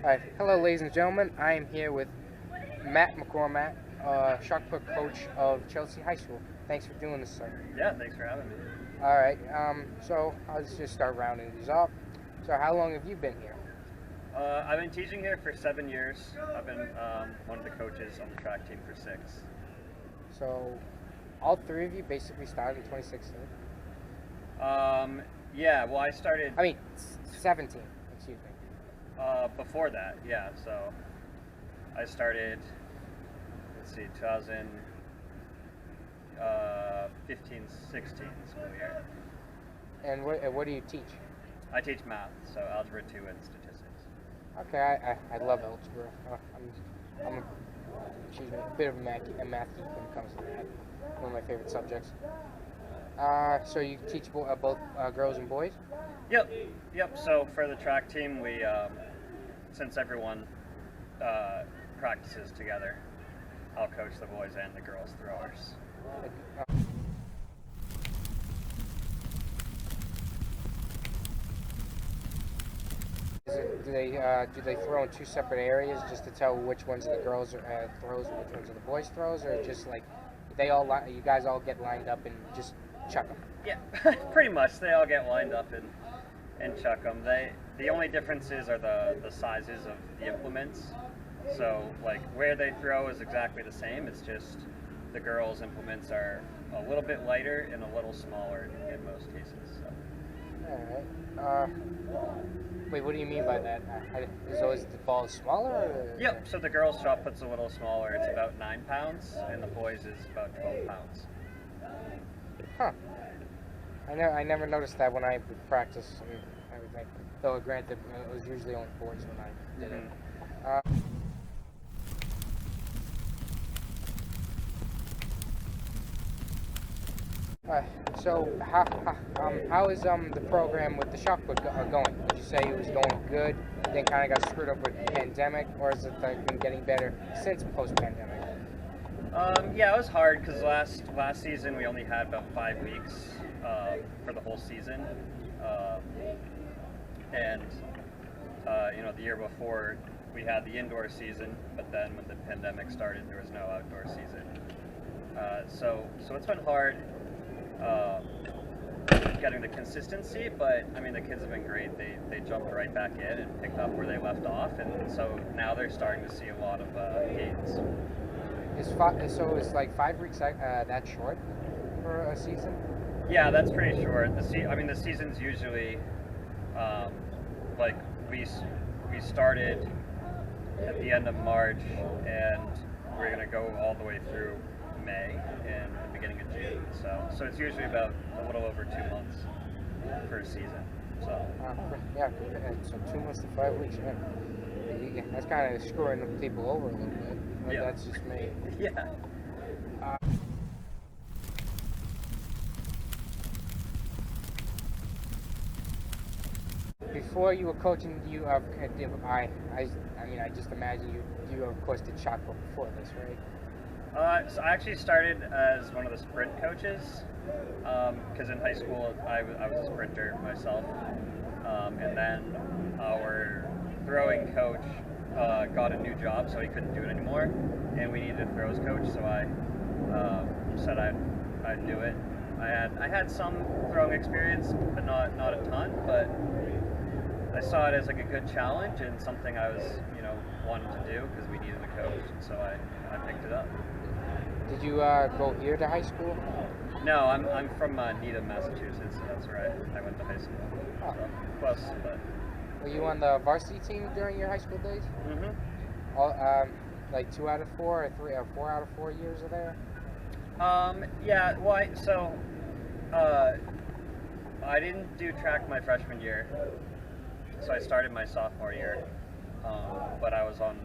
Hi. Hello, ladies and gentlemen. I am here with Matt McCormack, shot put coach of Chelsea High School. Thanks for doing this, sir. Yeah, thanks for having me. All right. So I'll just start rounding these off. So how long have you been here? I've been teaching here for 7 years. I've been one of the coaches on the track team for 6. So all three of you basically started in 2016. Yeah, well, I started 17. Excuse me. before that, yeah. So I started, let's see, 2015, 16 school year. And what do you teach? I teach math, so algebra 2 and statistics. Okay. I love algebra. I'm a, excuse me, a bit of a math geek when it comes to that. One of my favorite subjects. So you teach both girls and boys? Yep. So for the track team, we, since everyone practices together, I'll coach the boys and the girls throwers. Do they throw in two separate areas just to tell which ones of the girls throws and which ones of the boys throws, or just like you guys all get lined up and just chuck them? Yeah, pretty much. They all get lined up and chuck them. The only differences are the sizes of the implements. So like where they throw is exactly the same. It's just the girls' implements are a little bit lighter and a little smaller in most cases. So. All right. Wait, what do you mean by that? Is the ball smaller? Or? Yep. So the girls' shot put's a little smaller. It's about 9 pounds, and the boys is about 12 pounds. Huh. I never noticed that when I would practice and everything. Though granted, it was usually only boys when I did it. So how is the program with the shot put going? Would you say it was going good, then kind of got screwed up with the pandemic, or is it been getting better since post-pandemic? Yeah, it was hard because last season we only had about 5 weeks for the whole season, and the year before we had the indoor season, but then when the pandemic started, there was no outdoor season. So it's been hard getting the consistency, but I mean the kids have been great. They jumped right back in and picked up where they left off, and so now they're starting to see a lot of gains. Is like 5 weeks that short for a season? Yeah, that's pretty short. The season's usually like we started at the end of March, and we're gonna go all the way through May and the beginning of June. So it's usually about a little over 2 months per season. So yeah, so 2 months to 5 weeks. Yeah, that's kind of screwing the people over a little bit. But yeah. That's just me. Yeah. Before you were coaching, I just imagine you of course did shot put before this, right? So I actually started as one of the sprint coaches because in high school I was a sprinter myself, and then our throwing coach got a new job, so he couldn't do it anymore, and we needed a throws coach, so I said I'd do it. I had some throwing experience, but not a ton, but I saw it as like a good challenge and something I was wanting to do because we needed a coach, and so I picked it up. Did you go here to high school? No, I'm from Needham, Massachusetts. So that's where I went to high school. Oh. So close, but. Were you on the varsity team during your high school days? Mm-hmm. Like 2 out of 4, or 3 or 4 out of 4 years are there? Yeah. Well, I didn't do track my freshman year, so I started my sophomore year. But I was on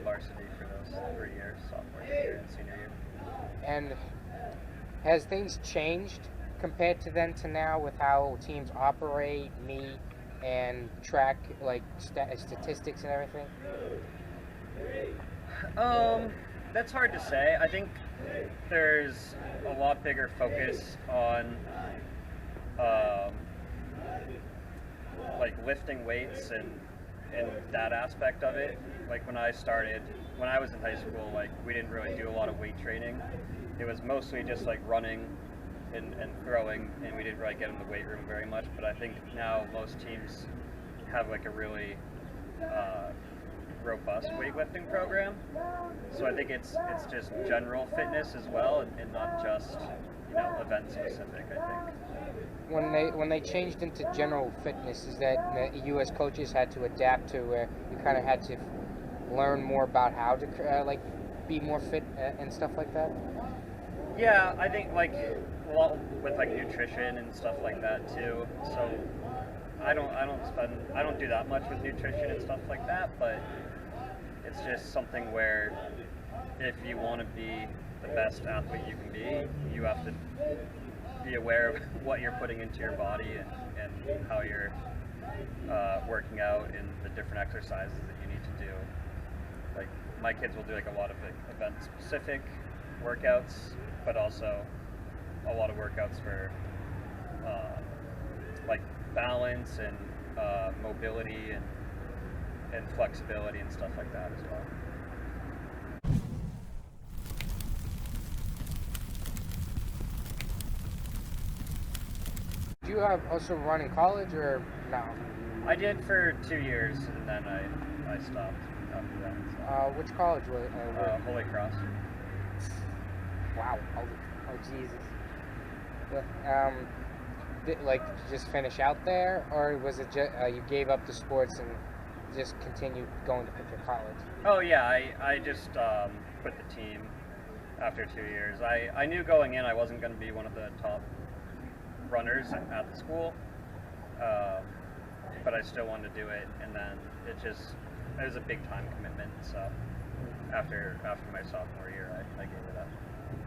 varsity for those 3 years, sophomore year and senior year. And has things changed compared to then to now with how teams operate, meet, and track like statistics and everything? That's hard to say. I think there's a lot bigger focus on like lifting weights and in that aspect of it. Like when I was in high school, like we didn't really do a lot of weight training. It was mostly just like running and throwing, and we didn't really get in the weight room very much. But I think now most teams have like a really robust weightlifting program. So I think it's just general fitness as well, and not just event specific. I think. When they changed into general fitness, is that you as coaches had to adapt to where you kind of had to learn more about how to like be more fit and stuff like that? Yeah, I think like a lot with like nutrition and stuff like that too. So I don't do that much with nutrition and stuff like that, but it's just something where if you want to be the best athlete you can be, you have to be aware of what you're putting into your body and how you're working out and the different exercises that you need to do. Like my kids will do like a lot of event specific workouts, but also a lot of workouts for like balance and mobility and flexibility and stuff like that as well. Do you have also run in college or no? I did for 2 years and then I stopped after that. So. Which college was Holy Cross. Wow. Oh Jesus. Did you just finish out there, or was it just you gave up the sports and just continued going to your college? Oh yeah, I just quit the team after 2 years. I knew going in I wasn't going to be one of the top runners at the school, but I still wanted to do it, and then it was a big time commitment. So after my sophomore year, I gave it up.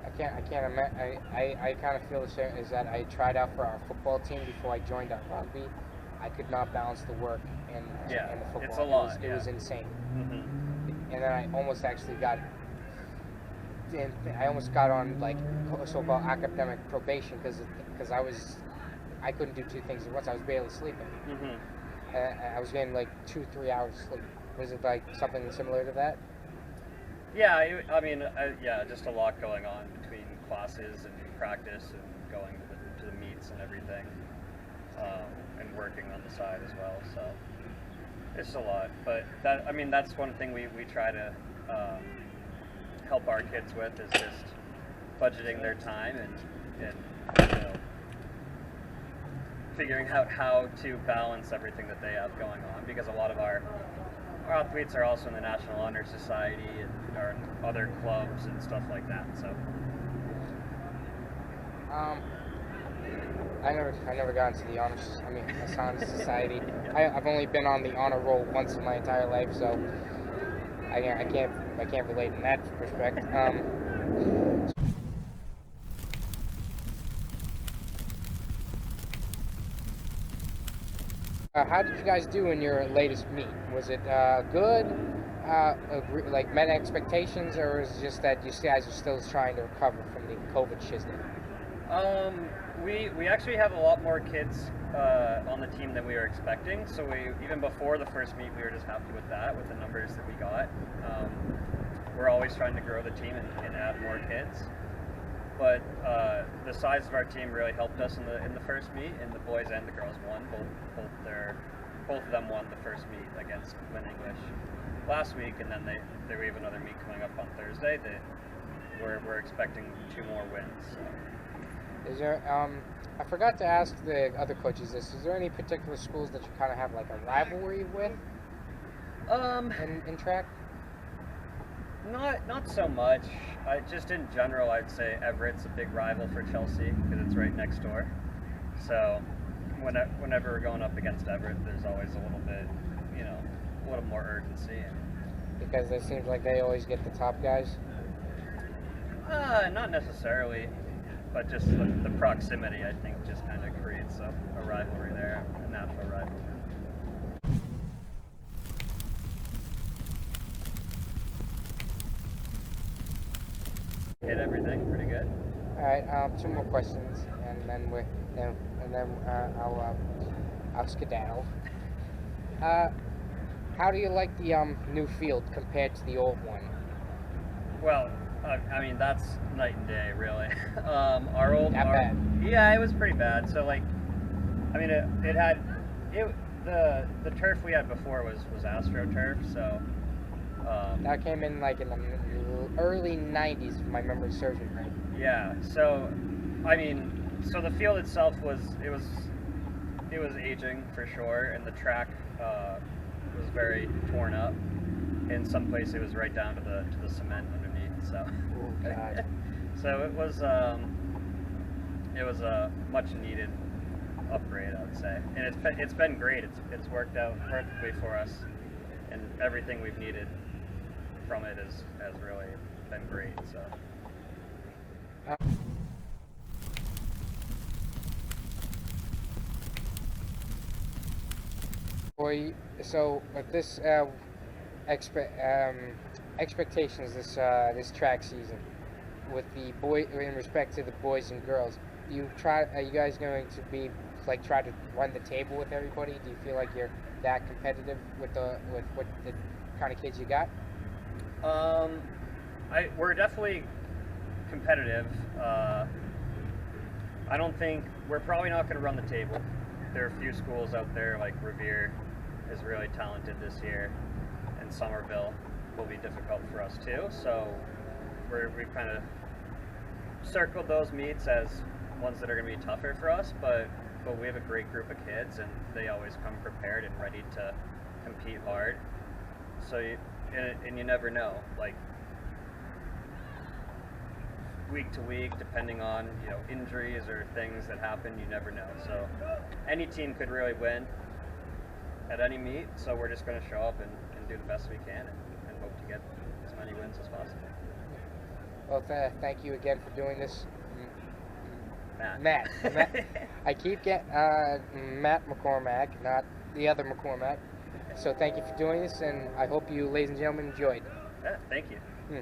I can't imagine. I kind of feel the same. Is that I tried out for our football team before I joined our rugby. I could not balance the work and the football. It's a lot. It was insane. Mm-hmm. And then I almost actually got. I almost got on like so-called academic probation because I couldn't do two things at once. I was barely sleeping. Mm-hmm. I was getting like 2-3 hours sleep. Was it like something similar to that? Yeah, just a lot going on between classes and practice and going to the meets and everything, and working on the side as well. So it's a lot, but that's one thing we try to help our kids with is just budgeting their time and figuring out how to balance everything that they have going on, because a lot of our athletes are also in the National Honor Society and are in other clubs and stuff like that. So, I never got into the honor society. I've only been on the honor roll once in my entire life, so I can't relate in that respect. How did you guys do in your latest meet? Was it good? Like met expectations, or was it just that you guys are still trying to recover from the COVID shiznit? We actually have a lot more kids on the team than we were expecting. So even before the first meet, we were just happy with that, with the numbers that we got. We're always trying to grow the team and add more kids. But the size of our team really helped us in the first meet, and the boys and the girls won. Both of them won the first meet against Lynn English last week, and then they have another meet coming up on Thursday that we're expecting 2 more wins. So. Is there I forgot to ask the other coaches this. Is there any particular schools that you kind of have like a rivalry with? In track? Not so much. Just in general, I'd say Everett's a big rival for Chelsea because it's right next door. So whenever we're going up against Everett, there's always a little bit, a little more urgency. Because it seems like they always get the top guys? Not necessarily, but just the proximity, I think, just kind of creates a rivalry there, a natural rivalry. Hit everything pretty good. All right, 2 more questions, and then I'll skedaddle. How do you like the new field compared to the old one? Well, I mean that's night and day, really. Our old, That our, bad? yeah, it was pretty bad. So like, I mean, it had it the turf we had before was AstroTurf, so That came in like in the early '90s, if my memory serves me right. yeah. So I mean, so the field itself it was aging for sure, and the track was very torn up. In some places, it was right down to the cement underneath. So, Oh God. so it was a much needed upgrade, I would say, and it's been great. It's worked out perfectly for us, and everything we've needed from it has really been great. So. Boy, so with this expe- um, expectations this track season, with the boy in respect to the boys and girls, are you guys going to be like try to run the table with everybody? Do you feel like you're that competitive with what the kind of kids you got? Um, we're definitely competitive. I don't think we're probably not going to run the table. There are a few schools out there like Revere is really talented this year, and Somerville will be difficult for us too. So we've kind of circled those meets as ones that are going to be tougher for us, but we have a great group of kids, and they always come prepared and ready to compete hard. So and you never know, like week to week, depending on injuries or things that happen, you never know. So any team could really win at any meet. So we're just going to show up and do the best we can and hope to get as many wins as possible. Well, thank you again for doing this, Matt. Matt. I keep getting Matt McCormack, not the other McCormack. So thank you for doing this, and I hope you, ladies and gentlemen, enjoyed. Yeah, thank you. Hmm.